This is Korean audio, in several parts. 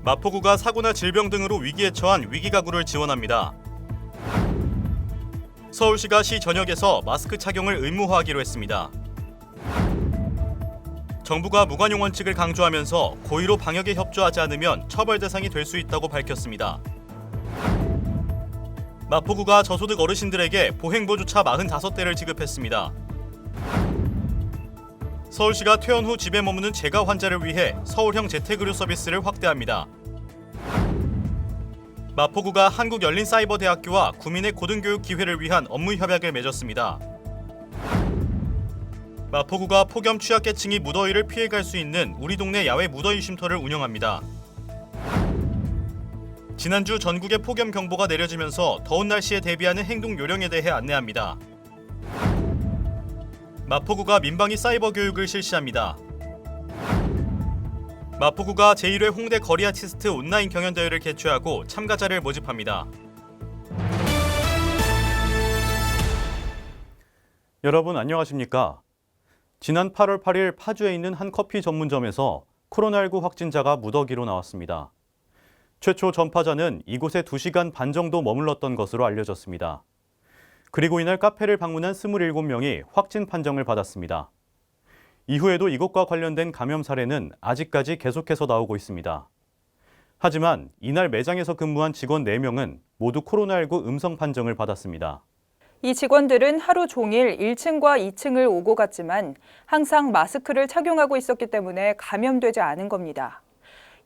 마포구가 사고나 질병 등으로 위기에 처한 위기가구를 지원합니다. 서울시가 시 전역에서 마스크 착용을 의무화하기로 했습니다. 정부가 무관용 원칙을 강조하면서 고의로 방역에 협조하지 않으면 처벌 대상이 될 수 있다고 밝혔습니다. 마포구가 저소득 어르신들에게 보행보조차 45대를 지급했습니다. 서울시가 퇴원 후 집에 머무는 재가 환자를 위해 서울형 재택의료 서비스를 확대합니다. 마포구가 한국열린사이버대학교와 구민의 고등교육 기회를 위한 업무 협약을 맺었습니다. 마포구가 폭염 취약계층이 무더위를 피해갈 수 있는 우리 동네 야외 무더위 쉼터를 운영합니다. 지난주 전국에 폭염 경보가 내려지면서 더운 날씨에 대비하는 행동 요령에 대해 안내합니다. 마포구가 민방위 사이버 교육을 실시합니다. 마포구가 제1회 홍대 거리 아티스트 온라인 경연대회를 개최하고 참가자를 모집합니다. 여러분 안녕하십니까? 지난 8월 8일 파주에 있는 한 커피 전문점에서 코로나19 확진자가 무더기로 나왔습니다. 최초 전파자는 이곳에 2시간 반 정도 머물렀던 것으로 알려졌습니다. 그리고 이날 카페를 방문한 27명이 확진 판정을 받았습니다. 이후에도 이곳과 관련된 감염 사례는 아직까지 계속해서 나오고 있습니다. 하지만 이날 매장에서 근무한 직원 4명은 모두 코로나19 음성 판정을 받았습니다. 이 직원들은 하루 종일 1층과 2층을 오고 갔지만 항상 마스크를 착용하고 있었기 때문에 감염되지 않은 겁니다.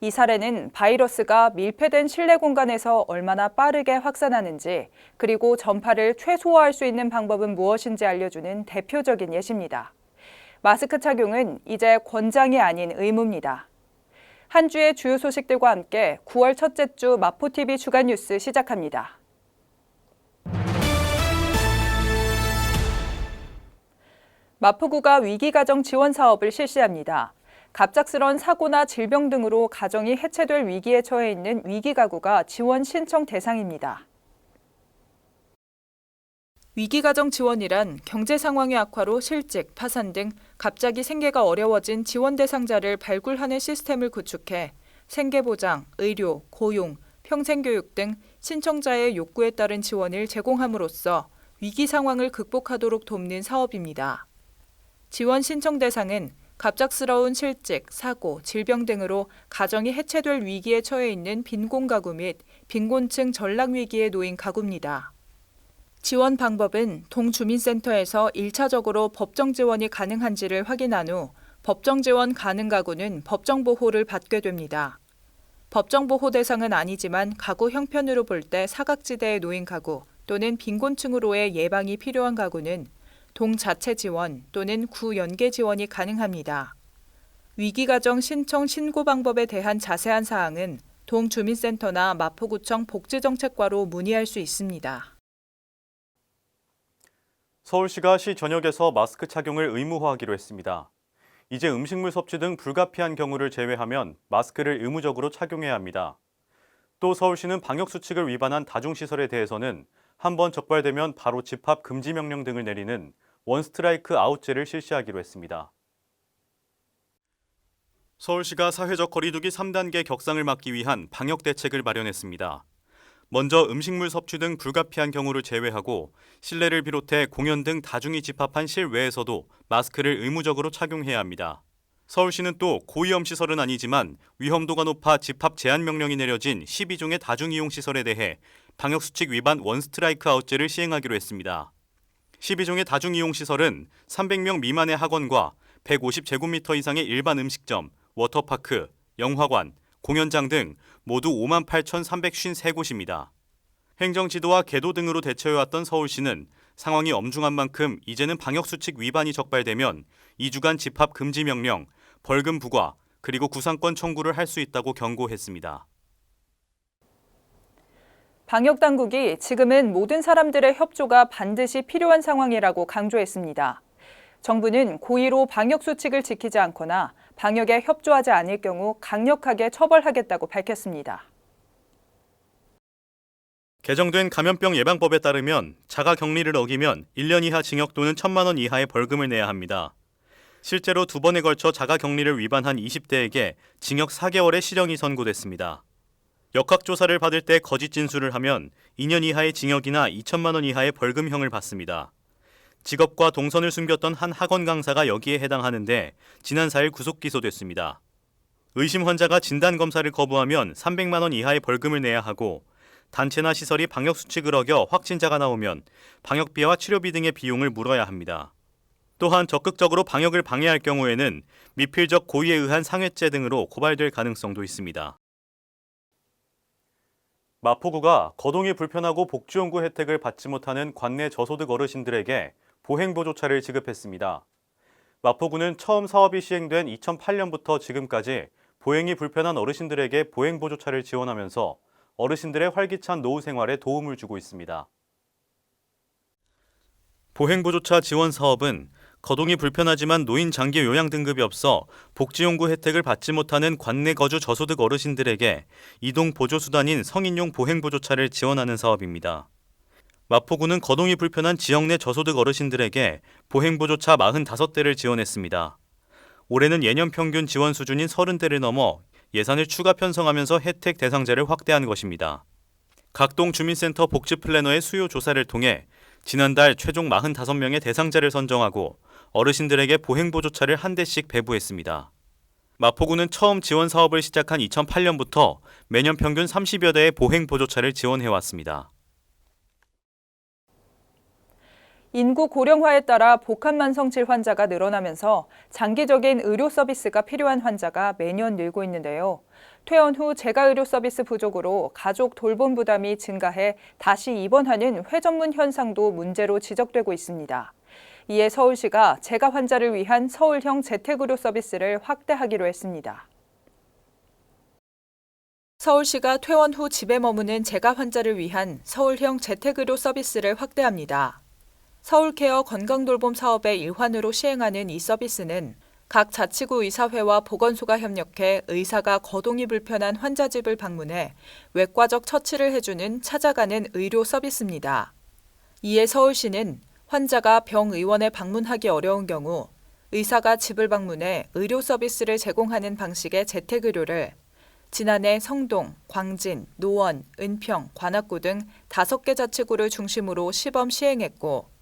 이 사례는 바이러스가 밀폐된 실내 공간에서 얼마나 빠르게 확산하는지, 그리고 전파를 최소화할 수 있는 방법은 무엇인지 알려주는 대표적인 예시입니다. 마스크 착용은 이제 권장이 아닌 의무입니다. 한 주의 주요 소식들과 함께 9월 첫째 주 마포TV 주간 뉴스 시작합니다. 마포구가 위기가정 지원 사업을 실시합니다. 갑작스런 사고나 질병 등으로 가정이 해체될 위기에 처해 있는 위기가구가 지원 신청 대상입니다. 위기가정 지원이란 경제 상황의 악화로 실직, 파산 등 갑자기 생계가 어려워진 지원 대상자를 발굴하는 시스템을 구축해 생계보장, 의료, 고용, 평생교육 등 신청자의 욕구에 따른 지원을 제공함으로써 위기 상황을 극복하도록 돕는 사업입니다. 지원 신청 대상은 갑작스러운 실직, 사고, 질병 등으로 가정이 해체될 위기에 처해 있는 빈곤 가구 및 빈곤층 전락 위기에 놓인 가구입니다. 지원 방법은 동주민센터에서 1차적으로 법정 지원이 가능한지를 확인한 후 법정 지원 가능 가구는 법정 보호를 받게 됩니다. 법정 보호 대상은 아니지만 가구 형편으로 볼 때 사각지대에 놓인 가구 또는 빈곤층으로의 예방이 필요한 가구는 동 자체 지원 또는 구 연계 지원이 가능합니다. 위기가정 신청 신고 방법에 대한 자세한 사항은 동주민센터나 마포구청 복지정책과로 문의할 수 있습니다. 서울시가 시 전역에서 마스크 착용을 의무화하기로 했습니다. 이제 음식물 섭취 등 불가피한 경우를 제외하면 마스크를 의무적으로 착용해야 합니다. 또 서울시는 방역수칙을 위반한 다중시설에 대해서는 한번 적발되면 바로 집합 금지 명령 등을 내리는 원스트라이크 아웃제를 실시하기로 했습니다. 서울시가 사회적 거리두기 3단계 격상을 막기 위한 방역 대책을 마련했습니다. 먼저 음식물 섭취 등 불가피한 경우를 제외하고 실내를 비롯해 공연 등 다중이 집합한 실외에서도 마스크를 의무적으로 착용해야 합니다. 서울시는 또 고위험 시설은 아니지만 위험도가 높아 집합 제한 명령이 내려진 12종의 다중이용시설에 대해 방역수칙 위반 원스트라이크 아웃제를 시행하기로 했습니다. 12종의 다중이용시설은 300명 미만의 학원과 150제곱미터 이상의 일반 음식점, 워터파크, 영화관, 공연장 등 모두 58,353곳입니다. 행정지도와 계도 등으로 대처해왔던 서울시는 상황이 엄중한 만큼 이제는 방역수칙 위반이 적발되면 2주간 집합 금지 명령, 벌금 부과, 그리고 구상권 청구를 할 수 있다고 경고했습니다. 방역당국이 지금은 모든 사람들의 협조가 반드시 필요한 상황이라고 강조했습니다. 정부는 고의로 방역수칙을 지키지 않거나 방역에 협조하지 않을 경우 강력하게 처벌하겠다고 밝혔습니다. 개정된 감염병 예방법에 따르면 자가격리를 어기면 1년 이하 징역 또는 1,000만 원 이하의 벌금을 내야 합니다. 실제로 2번에 걸쳐 자가격리를 위반한 20대에게 징역 4개월의 실형이 선고됐습니다. 역학조사를 받을 때 거짓 진술을 하면 2년 이하의 징역이나 2천만 원 이하의 벌금형을 받습니다. 직업과 동선을 숨겼던 한 학원 강사가 여기에 해당하는데 지난 4일 구속 기소됐습니다. 의심 환자가 진단검사를 거부하면 300만 원 이하의 벌금을 내야 하고 단체나 시설이 방역수칙을 어겨 확진자가 나오면 방역비와 치료비 등의 비용을 물어야 합니다. 또한 적극적으로 방역을 방해할 경우에는 미필적 고의에 의한 상해죄 등으로 고발될 가능성도 있습니다. 마포구가 거동이 불편하고 복지연구 혜택을 받지 못하는 관내 저소득 어르신들에게 보행보조차를 지급했습니다. 마포구는 처음 사업이 시행된 2008년부터 지금까지 보행이 불편한 어르신들에게 보행보조차를 지원하면서 어르신들의 활기찬 노후 생활에 도움을 주고 있습니다. 보행보조차 지원 사업은 거동이 불편하지만 노인 장기 요양 등급이 없어 복지연구 혜택을 받지 못하는 관내 거주 저소득 어르신들에게 이동 보조수단인 성인용 보행보조차를 지원하는 사업입니다. 마포구는 거동이 불편한 지역 내 저소득 어르신들에게 보행보조차 45대를 지원했습니다. 올해는 예년 평균 지원 수준인 30대를 넘어 예산을 추가 편성하면서 혜택 대상자를 확대한 것입니다. 각동 주민센터 복지플래너의 수요 조사를 통해 지난달 최종 45명의 대상자를 선정하고 어르신들에게 보행보조차를 한 대씩 배부했습니다. 마포구는 처음 지원 사업을 시작한 2008년부터 매년 평균 30여 대의 보행보조차를 지원해왔습니다. 인구 고령화에 따라 복합만성질 환자가 늘어나면서 장기적인 의료 서비스가 필요한 환자가 매년 늘고 있는데요. 퇴원 후 재가의료 서비스 부족으로 가족 돌봄 부담이 증가해 다시 입원하는 회전문 현상도 문제로 지적되고 있습니다. 이에 서울시가 재가 환자를 위한 서울형 재택의료 서비스를 확대하기로 했습니다. 서울시가 퇴원 후 집에 머무는 재가 환자를 위한 서울형 재택의료 서비스를 확대합니다. 서울케어 건강돌봄 사업의 일환으로 시행하는 이 서비스는 각 자치구 의사회와 보건소가 협력해 의사가 거동이 불편한 환자 집을 방문해 외과적 처치를 해주는 찾아가는 의료 서비스입니다. 이에 서울시는 환자가 병의원에 방문하기 어려운 경우 의사가 집을 방문해 의료 서비스를 제공하는 방식의 재택의료를 지난해 성동, 광진, 노원, 은평, 관악구 등 5개 자치구를 중심으로 시범 시행했고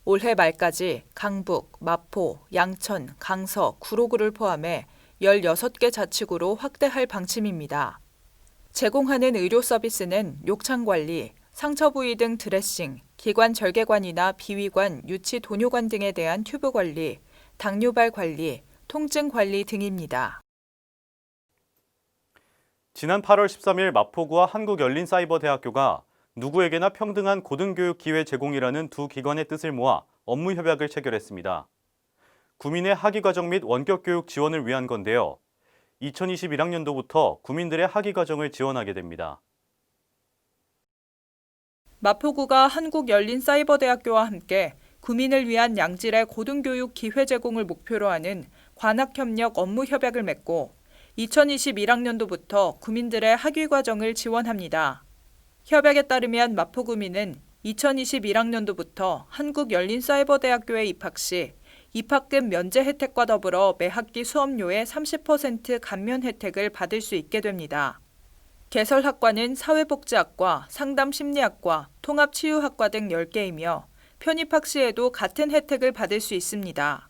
올해 말까지 강북, 마포, 양천, 강서, 구로구를 포함해 16개 자치구로 확대할 방침입니다. 제공하는 의료 서비스는 욕창관리, 상처 부위 등 드레싱, 기관 절개관이나 비위관, 유치 도뇨관 등에 대한 튜브 관리, 당뇨발 관리, 통증 관리 등입니다. 지난 8월 13일 마포구와 한국열린사이버대학교가 누구에게나 평등한 고등교육 기회 제공이라는 두 기관의 뜻을 모아 업무 협약을 체결했습니다. 구민의 학위과정 및 원격교육 지원을 위한 건데요. 2021학년도부터 구민들의 학위과정을 지원하게 됩니다. 마포구가 한국열린사이버대학교와 함께 구민을 위한 양질의 고등교육 기회 제공을 목표로 하는 관학협력 업무 협약을 맺고 2021학년도부터 구민들의 학위과정을 지원합니다. 협약에 따르면 마포구민은 2021학년도부터 한국열린사이버대학교에 입학 시 입학금 면제 혜택과 더불어 매학기 수업료의 30% 감면 혜택을 받을 수 있게 됩니다. 개설학과는 사회복지학과, 상담심리학과, 통합치유학과 등 10개이며 편입학 시에도 같은 혜택을 받을 수 있습니다.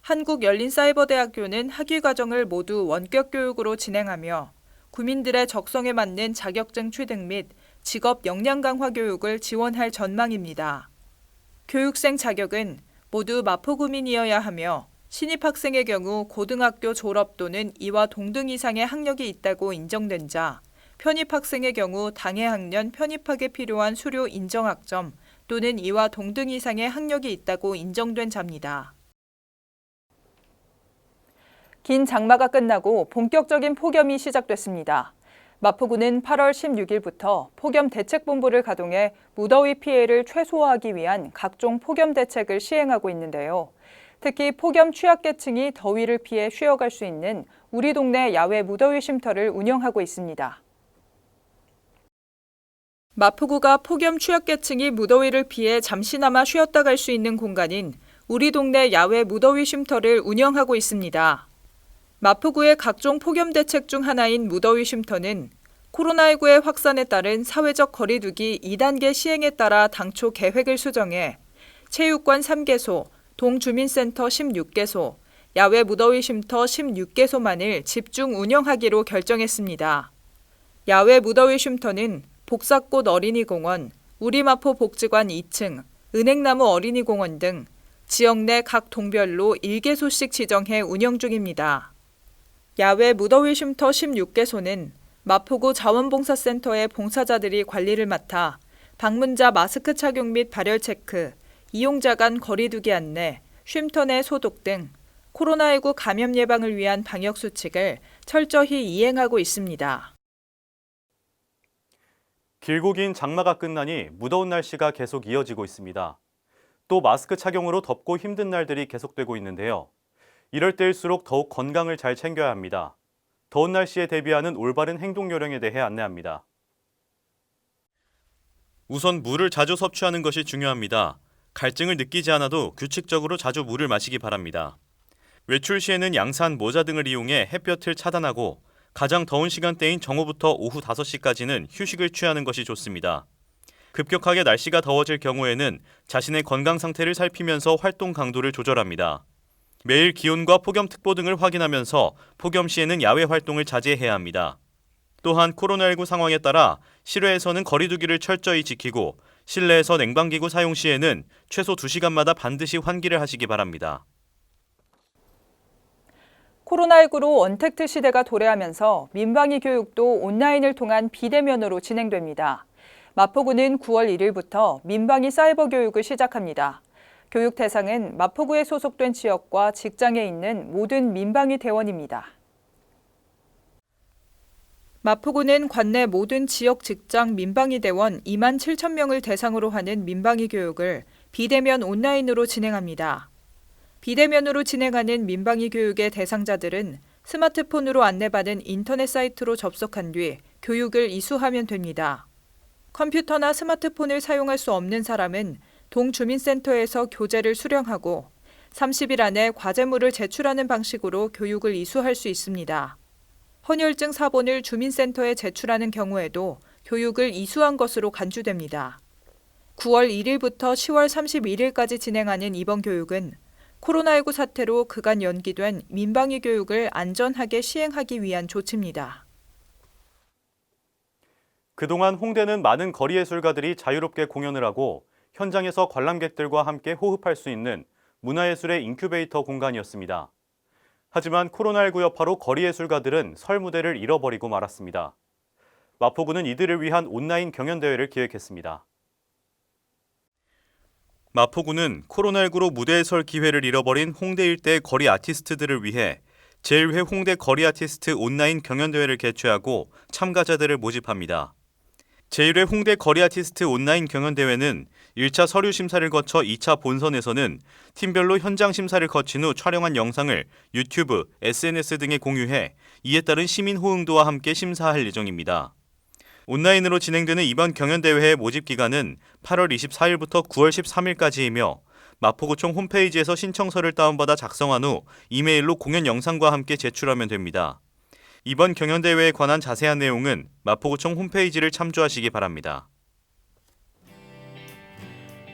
한국열린사이버대학교는 학위과정을 모두 원격교육으로 진행하며 구민들의 적성에 맞는 자격증 취득 및 직업 역량 강화 교육을 지원할 전망입니다. 교육생 자격은 모두 마포구민이어야 하며 신입학생의 경우 고등학교 졸업 또는 이와 동등 이상의 학력이 있다고 인정된 자, 편입학생의 경우 당해 학년 편입학에 필요한 수료 인정학점 또는 이와 동등 이상의 학력이 있다고 인정된 자입니다. 긴 장마가 끝나고 본격적인 폭염이 시작됐습니다. 마포구는 8월 16일부터 폭염대책본부를 가동해 무더위 피해를 최소화하기 위한 각종 폭염 대책을 시행하고 있는데요. 특히 폭염 취약계층이 더위를 피해 쉬어갈 수 있는 우리 동네 야외 무더위 쉼터를 운영하고 있습니다. 마포구가 폭염 취약계층이 무더위를 피해 잠시나마 쉬었다 갈 수 있는 공간인 우리 동네 야외 무더위 쉼터를 운영하고 있습니다. 마포구의 각종 폭염 대책 중 하나인 무더위 쉼터는 코로나19의 확산에 따른 사회적 거리두기 2단계 시행에 따라 당초 계획을 수정해 체육관 3개소, 동주민센터 16개소, 야외 무더위 쉼터 16개소만을 집중 운영하기로 결정했습니다. 야외 무더위 쉼터는 복사꽃 어린이공원, 우리마포 복지관 2층, 은행나무 어린이공원 등 지역 내 각 동별로 1개소씩 지정해 운영 중입니다. 야외 무더위 쉼터 16개소는 마포구 자원봉사센터의 봉사자들이 관리를 맡아 방문자 마스크 착용 및 발열 체크, 이용자 간 거리두기 안내, 쉼터 내 소독 등 코로나19 감염 예방을 위한 방역 수칙을 철저히 이행하고 있습니다. 길고 긴 장마가 끝나니 무더운 날씨가 계속 이어지고 있습니다. 또 마스크 착용으로 덥고 힘든 날들이 계속되고 있는데요. 이럴 때일수록 더욱 건강을 잘 챙겨야 합니다. 더운 날씨에 대비하는 올바른 행동 요령에 대해 안내합니다. 우선 물을 자주 섭취하는 것이 중요합니다. 갈증을 느끼지 않아도 규칙적으로 자주 물을 마시기 바랍니다. 외출 시에는 양산, 모자 등을 이용해 햇볕을 차단하고 가장 더운 시간대인 정오부터 오후 5시까지는 휴식을 취하는 것이 좋습니다. 급격하게 날씨가 더워질 경우에는 자신의 건강 상태를 살피면서 활동 강도를 조절합니다. 매일 기온과 폭염특보 등을 확인하면서 폭염 시에는 야외 활동을 자제해야 합니다. 또한 코로나19 상황에 따라 실외에서는 거리두기를 철저히 지키고 실내에서 냉방기구 사용 시에는 최소 2시간마다 반드시 환기를 하시기 바랍니다. 코로나19로 언택트 시대가 도래하면서 민방위 교육도 온라인을 통한 비대면으로 진행됩니다. 마포구는 9월 1일부터 민방위 사이버 교육을 시작합니다. 교육 대상은 마포구에 소속된 지역과 직장에 있는 모든 민방위 대원입니다. 마포구는 관내 모든 지역 직장 민방위 대원 2만 7천 명을 대상으로 하는 민방위 교육을 비대면 온라인으로 진행합니다. 비대면으로 진행하는 민방위 교육의 대상자들은 스마트폰으로 안내받은 인터넷 사이트로 접속한 뒤 교육을 이수하면 됩니다. 컴퓨터나 스마트폰을 사용할 수 없는 사람은 동주민센터에서 교재를 수령하고 30일 안에 과제물을 제출하는 방식으로 교육을 이수할 수 있습니다. 헌혈증 사본을 주민센터에 제출하는 경우에도 교육을 이수한 것으로 간주됩니다. 9월 1일부터 10월 31일까지 진행하는 이번 교육은 코로나19 사태로 그간 연기된 민방위 교육을 안전하게 시행하기 위한 조치입니다. 그동안 홍대는 많은 거리 예술가들이 자유롭게 공연을 하고 현장에서 관람객들과 함께 호흡할 수 있는 문화예술의 인큐베이터 공간이었습니다. 하지만 코로나19 여파로 거리 예술가들은 설 무대를 잃어버리고 말았습니다. 마포구는 이들을 위한 온라인 경연대회를 기획했습니다. 마포구는 코로나19로 무대에 설 기회를 잃어버린 홍대 일대 거리 아티스트들을 위해 제1회 홍대 거리 아티스트 온라인 경연대회를 개최하고 참가자들을 모집합니다. 제1회 홍대 거리 아티스트 온라인 경연대회는 1차 서류 심사를 거쳐 2차 본선에서는 팀별로 현장 심사를 거친 후 촬영한 영상을 유튜브, SNS 등에 공유해 이에 따른 시민 호응도와 함께 심사할 예정입니다. 온라인으로 진행되는 이번 경연대회의 모집 기간은 8월 24일부터 9월 13일까지이며 마포구청 홈페이지에서 신청서를 다운받아 작성한 후 이메일로 공연 영상과 함께 제출하면 됩니다. 이번 경연대회에 관한 자세한 내용은 마포구청 홈페이지를 참조하시기 바랍니다.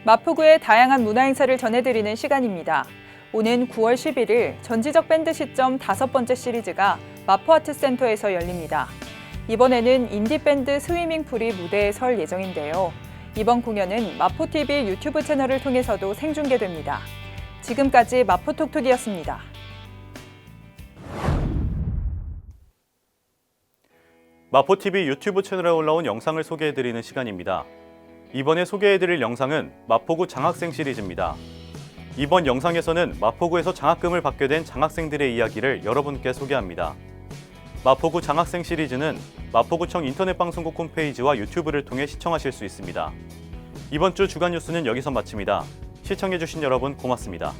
마포구의 다양한 문화행사를 전해드리는 시간입니다. 오는 9월 11일 전지적 밴드 시점 5번째 시리즈가 마포아트센터에서 열립니다. 이번에는 인디밴드 스위밍풀이 무대에 설 예정인데요. 이번 공연은 마포TV 유튜브 채널을 통해서도 생중계됩니다. 지금까지 마포톡톡이었습니다. 마포TV 유튜브 채널에 올라온 영상을 소개해드리는 시간입니다. 이번에 소개해드릴 영상은 마포구 장학생 시리즈입니다. 이번 영상에서는 마포구에서 장학금을 받게 된 장학생들의 이야기를 여러분께 소개합니다. 마포구 장학생 시리즈는 마포구청 인터넷방송국 홈페이지와 유튜브를 통해 시청하실 수 있습니다. 이번 주 주간 뉴스는 여기서 마칩니다. 시청해주신 여러분 고맙습니다.